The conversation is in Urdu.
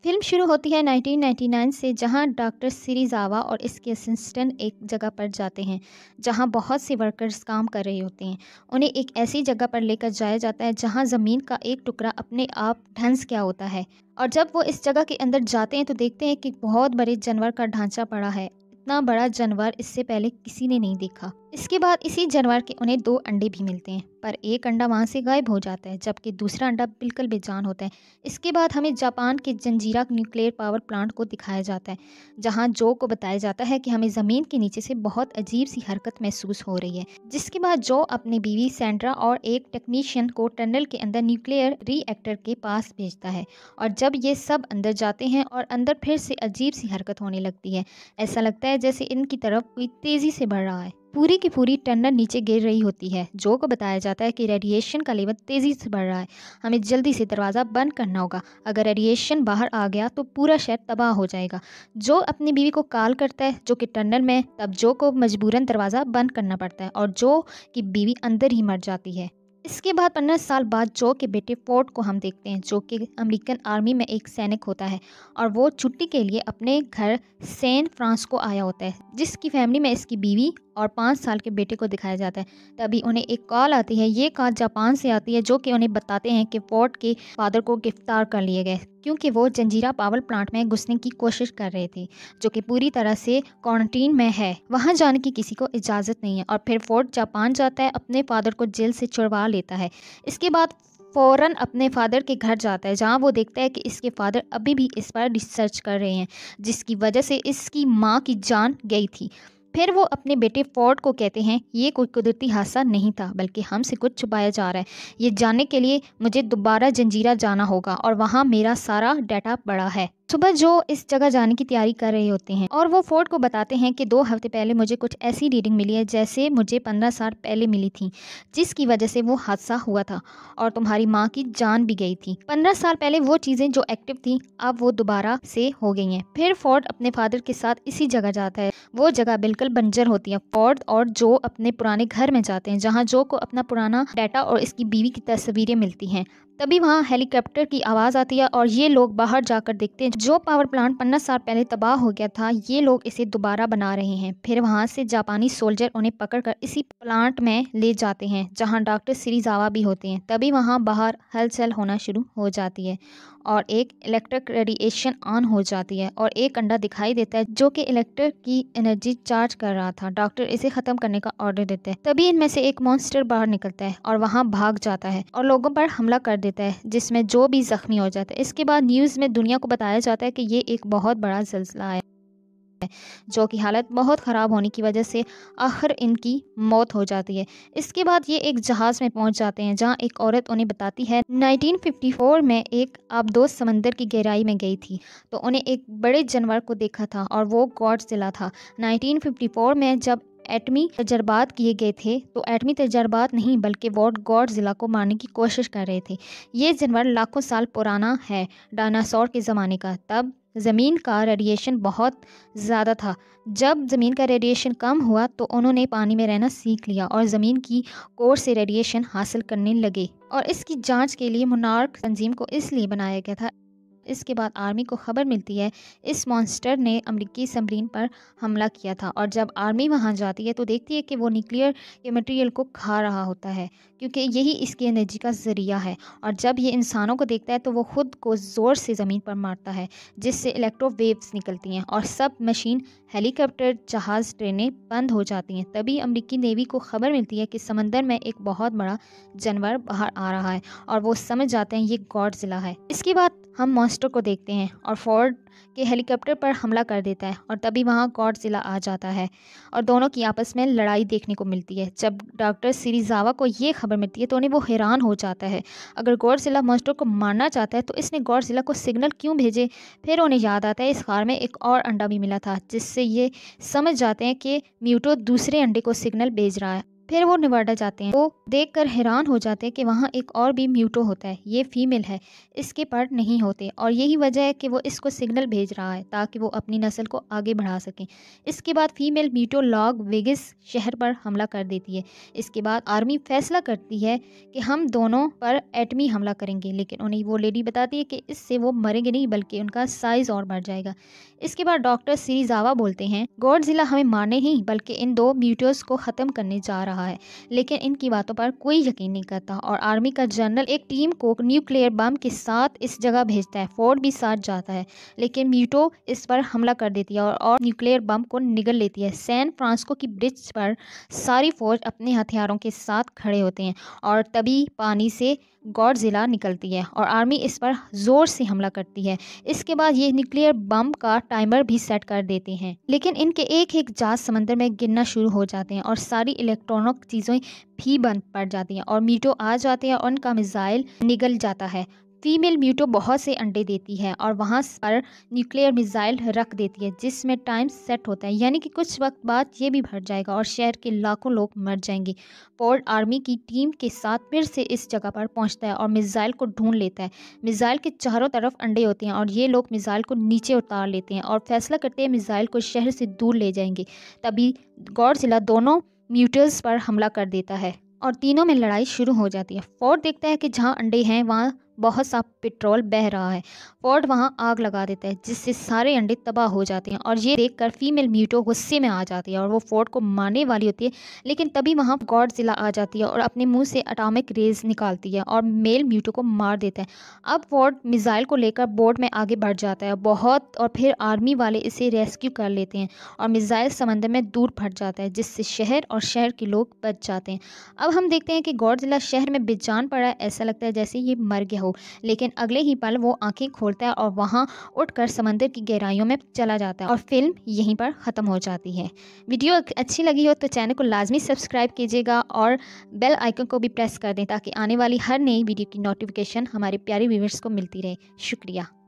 فلم شروع ہوتی ہے 1999 سے، جہاں ڈاکٹر سریزاوا اور اس کے اسسٹنٹ ایک جگہ پر جاتے ہیں جہاں بہت سے ورکرز کام کر رہے ہوتے ہیں۔ انہیں ایک ایسی جگہ پر لے کر جایا جاتا ہے جہاں زمین کا ایک ٹکڑا اپنے آپ دھنس گیا ہوتا ہے، اور جب وہ اس جگہ کے اندر جاتے ہیں تو دیکھتے ہیں کہ بہت بڑے جانور کا ڈھانچہ پڑا ہے۔ اتنا بڑا جانور اس سے پہلے کسی نے نہیں دیکھا۔ اس کے بعد اسی جانور کے انہیں 2 انڈے بھی ملتے ہیں، پر ایک انڈا وہاں سے غائب ہو جاتا ہے جبکہ دوسرا انڈا بالکل بے جان ہوتا ہے۔ اس کے بعد ہمیں جاپان کے جنجیرا نیوکلیئر پاور پلانٹ کو دکھایا جاتا ہے، جہاں جو کو بتایا جاتا ہے کہ ہمیں زمین کے نیچے سے بہت عجیب سی حرکت محسوس ہو رہی ہے، جس کے بعد جو اپنی بیوی سینڈرا اور ایک ٹیکنیشین کو ٹنل کے اندر نیوکلیئر ری ایکٹر کے پاس بھیجتا ہے، اور جب یہ سب اندر جاتے ہیں اور اندر پھر سے عجیب سی حرکت ہونے لگتی ہے۔ ایسا لگتا ہے جیسے ان کی طرف کوئی تیزی سے بڑھ رہا ہے۔ پوری کی پوری ٹنل نیچے گر رہی ہوتی ہے۔ جو کو بتایا جاتا ہے کہ ریڈیشن کا لیول تیزی سے بڑھ رہا ہے، ہمیں جلدی سے دروازہ بند کرنا ہوگا، اگر ریڈیشن باہر آ گیا تو پورا شہر تباہ ہو جائے گا۔ جو اپنی بیوی کو کال کرتا ہے جو کہ ٹنل میں، تب جو کو مجبوراً دروازہ بند کرنا پڑتا ہے اور جو کی بیوی اندر ہی مر جاتی ہے۔ اس کے بعد 15 سال بعد جو کے بیٹے فورڈ کو ہم دیکھتے ہیں، جو کہ امریکن آرمی میں ایک سینک ہوتا ہے، اور وہ چھٹی کے لیے اپنے گھر سین فرانسسکو آیا ہوتا ہے، جس کی فیملی میں اس کی بیوی اور 5 سال کے بیٹے کو دکھایا جاتا ہے۔ تبھی انہیں ایک کال آتی ہے، یہ کال جاپان سے آتی ہے، جو کہ انہیں بتاتے ہیں کہ فورڈ کے فادر کو گرفتار کر لیے گئے کیونکہ وہ جنجیرا پاور پلانٹ میں گھسنے کی کوشش کر رہے تھے، جو کہ پوری طرح سے کوارنٹین میں ہے، وہاں جانے کی کسی کو اجازت نہیں ہے۔ اور پھر فورڈ جاپان جاتا ہے، اپنے فادر کو جیل سے چھڑوا لیتا ہے۔ اس کے بعد فوراً اپنے فادر کے گھر جاتا ہے، جہاں وہ دیکھتا ہے کہ اس کے فادر ابھی بھی اس پر ریسرچ کر رہے ہیں، جس کی وجہ سے اس کی ماں کی جان گئی تھی۔ پھر وہ اپنے بیٹے فورڈ کو کہتے ہیں، یہ کوئی قدرتی حادثہ نہیں تھا بلکہ ہم سے کچھ چھپایا جا رہا ہے، یہ جاننے کے لیے مجھے دوبارہ جنجیرا جانا ہوگا اور وہاں میرا سارا ڈیٹا پڑا ہے۔ صبح جو اس جگہ جانے کی تیاری کر رہے ہوتے ہیں اور وہ فورڈ کو بتاتے ہیں کہ 2 ہفتے پہلے مجھے کچھ ایسی ریڈنگ ملی ہے جیسے مجھے 15 سال پہلے ملی تھی، جس کی وجہ سے وہ حادثہ ہوا تھا اور تمہاری ماں کی جان بھی گئی تھی۔ 15 سال پہلے وہ چیزیں جو ایکٹیو تھیں اب وہ دوبارہ سے ہو گئی ہیں۔ پھر فورڈ اپنے فادر کے ساتھ اسی جگہ جاتا ہے، وہ جگہ بالکل بنجر ہوتی ہے۔ فورڈ اور جو اپنے پرانے گھر میں جاتے ہیں، جہاں جو کو اپنا پرانا ڈیٹا اور اس کی بیوی کی تصویریں ملتی ہیں۔ تبھی وہاں ہیلی کاپٹر کی آواز آتی ہے اور یہ لوگ باہر جا کر دیکھتے ہیں جو پاور پلانٹ 15 سال پہلے تباہ ہو گیا تھا، یہ لوگ اسے دوبارہ بنا رہے ہیں۔ پھر وہاں سے جاپانی سولجر انہیں پکڑ کر اسی پلانٹ میں لے جاتے ہیں جہاں ڈاکٹر سریزاوا بھی ہوتے ہیں۔ تبھی وہاں باہر ہلچل ہونا شروع ہو جاتی ہے اور ایک الیکٹرک ریڈیشن آن ہو جاتی ہے اور ایک انڈا دکھائی دیتا ہے جو کہ الیکٹرک کی انرجی چارج کر رہا تھا۔ ڈاکٹر اسے ختم کرنے کا آرڈر دیتا ہے۔ تبھی ان میں سے ایک مانسٹر باہر نکلتا ہے اور وہاں بھاگ جاتا ہے اور لوگوں پر حملہ کر دیتا ہے، جس میں جو بھی زخمی ہو جاتا ہے۔ اس کے بعد نیوز میں دنیا کو بتایا جاتا ہے کہ یہ ایک بہت بڑا زلزلہ ہے، جو کی حالت بہت خراب ہونے کی وجہ سے آخر ان کی موت ہو جاتی ہے۔ اس کے بعد یہ ایک جہاز میں پہنچ جاتے ہیں جہاں ایک عورت انہیں بتاتی ہے 1954 میں ایک آبدوز سمندر کی گہرائی میں گئی تھی تو انہیں ایک بڑے جانور کو دیکھا تھا اور وہ گاڈزیلا تھا۔ 1954 میں جب ایٹمی تجربات کیے گئے تھے تو ایٹمی تجربات نہیں بلکہ وہ گاڈزیلا کو مارنے کی کوشش کر رہے تھے۔ یہ جانور لاکھوں سال پرانا ہے، ڈائناسور کے زمانے کا۔ تب زمین کا ریڈیشن بہت زیادہ تھا۔ جب زمین کا ریڈیشن کم ہوا تو انہوں نے پانی میں رہنا سیکھ لیا اور زمین کی کور سے ریڈیشن حاصل کرنے لگے، اور اس کی جانچ کے لیے مونارک تنظیم کو اس لیے بنایا گیا تھا۔ اس کے بعد آرمی کو خبر ملتی ہے اس مانسٹر نے امریکی سبمرین پر حملہ کیا تھا، اور جب آرمی وہاں جاتی ہے تو دیکھتی ہے کہ وہ نیوکلیئر کے مٹیریل کو کھا رہا ہوتا ہے کیونکہ یہی اس کی انرجی کا ذریعہ ہے، اور جب یہ انسانوں کو دیکھتا ہے تو وہ خود کو زور سے زمین پر مارتا ہے، جس سے الیکٹرو ویوز نکلتی ہیں اور سب مشین، ہیلی کاپٹر، جہاز، ٹرینیں بند ہو جاتی ہیں۔ تبھی امریکی نیوی کو خبر ملتی ہے کہ سمندر میں ایک بہت بڑا جانور باہر آ رہا ہے اور وہ سمجھ جاتے ہیں یہ گاڈزیلا ہے۔ اس کے بعد ہم مانسٹر کو دیکھتے ہیں اور فورڈ کے ہیلی کاپٹر پر حملہ کر دیتا ہے اور تبھی وہاں گاڈزیلا آ جاتا ہے اور دونوں کی آپس میں لڑائی دیکھنے کو ملتی ہے۔ جب ڈاکٹر سریزاوا کو یہ خبر ملتی ہے تو انہیں وہ حیران ہو جاتا ہے، اگر گاڈزیلا مانسٹر کو مارنا چاہتا ہے تو اس نے گاڈزیلا کو سگنل کیوں بھیجے؟ پھر انہیں یاد آتا ہے اس غار میں ایک اور انڈا بھی ملا تھا، جس سے یہ سمجھ جاتے ہیں کہ میوٹو دوسرے انڈے کو سگنل بھیج رہا ہے۔ پھر وہ نیواڈا جاتے ہیں، وہ دیکھ کر حیران ہو جاتے ہیں کہ وہاں ایک اور بھی میوٹو ہوتا ہے، یہ فیمیل ہے، اس کے پر نہیں ہوتے اور یہی وجہ ہے کہ وہ اس کو سگنل بھیج رہا ہے تاکہ وہ اپنی نسل کو آگے بڑھا سکیں۔ اس کے بعد فیمیل میوٹو لاگ ویگس شہر پر حملہ کر دیتی ہے۔ اس کے بعد آرمی فیصلہ کرتی ہے کہ ہم دونوں پر ایٹمی حملہ کریں گے، لیکن انہیں وہ لیڈی بتاتی ہے کہ اس سے وہ مریں گے نہیں بلکہ ان کا سائز اور بڑھ جائے گا۔ اس کے بعد ڈاکٹر سیریزاوا بولتے ہیں گوڈزیلا ہمیں مارنے نہیں بلکہ ان دو میوٹوز کو ختم کرنے جا رہا ہے، لیکن ان کی باتوں پر کوئی یقین نہیں کرتا اور آرمی کا جنرل ایک ٹیم کو نیوکلیئر بم کے ساتھ اس جگہ بھیجتا ہے۔ فورڈ بھی ساتھ جاتا ہے لیکن میوٹو اس پر حملہ کر دیتی ہے اور نیوکلیئر بم کو نگل لیتی ہے۔ سین فرانسسکو کی برج پر ساری فوج اپنے ہتھیاروں کے ساتھ کھڑے ہوتے ہیں اور تبھی پانی سے گوڈزیلا نکلتی ہے اور آرمی اس پر زور سے حملہ کرتی ہے۔ اس کے بعد یہ نیوکلیئر بم کا ٹائمر بھی سیٹ کر دیتے ہیں، لیکن ان کے ایک ایک جہاز سمندر میں گرنا شروع ہو جاتے ہیں اور ساری الیکٹرانک چیزیں بھی بند پڑ جاتی ہیں اور میوٹو آ جاتے ہیں اور ان کا میزائل نگل جاتا ہے۔ فیمیل میوٹو بہت سے انڈے دیتی ہے اور وہاں پر نیوکلیئر میزائل رکھ دیتی ہے جس میں ٹائم سیٹ ہوتا ہے، یعنی کہ کچھ وقت بعد یہ بھی بھر جائے گا اور شہر کے لاکھوں لوگ مر جائیں گے۔ فورڈ آرمی کی ٹیم کے ساتھ پھر سے اس جگہ پر پہنچتا ہے اور میزائل کو ڈھونڈ لیتا ہے۔ میزائل کے چاروں طرف انڈے ہوتے ہیں اور یہ لوگ میزائل کو نیچے اتار لیتے ہیں اور فیصلہ کرتے ہیں میزائل کو شہر سے دور لے جائیں گے۔ تبھی گوڈزیلا دونوں میوٹوز پر حملہ کر دیتا ہے اور تینوں میں لڑائی شروع ہو جاتی ہے۔ فورڈ دیکھتا ہے کہ جہاں انڈے ہیں وہاں بہت سا پٹرول بہہ رہا ہے۔ فورڈ وہاں آگ لگا دیتا ہے جس سے سارے انڈے تباہ ہو جاتے ہیں اور یہ دیکھ کر فیمیل میوٹو غصے میں آ جاتی ہے اور وہ فورڈ کو مارنے والی ہوتی ہے، لیکن تبھی وہاں گوڈزیلا آ جاتی ہے اور اپنے منہ سے اٹامک ریز نکالتی ہے اور میل میوٹو کو مار دیتا ہے۔ اب فورڈ میزائل کو لے کر بورڈ میں آگے بڑھ جاتا ہے اور پھر آرمی والے اسے ریسکیو کر لیتے ہیں اور میزائل سمندر میں دور پھٹ جاتا ہے جس سے شہر اور شہر کے لوگ بچ جاتے ہیں۔ اب ہم دیکھتے ہیں کہ گوڈزیلا شہر میں بے جان پڑا ہے، ایسا لگتا ہے جیسے یہ مر گیا ہو، لیکن اگلے ہی پل وہ آنکھیں کھولتا ہے اور وہاں اٹھ کر سمندر کی گہرائیوں میں چلا جاتا ہے اور فلم یہیں پر ختم ہو جاتی ہے۔ ویڈیو اچھی لگی ہو تو چینل کو لازمی سبسکرائب کیجیے گا اور بیل آئیکن کو بھی پریس کر دیں تاکہ آنے والی ہر نئی ویڈیو کی نوٹیفیکیشن ہمارے پیارے ویورز کو ملتی رہے۔ شکریہ۔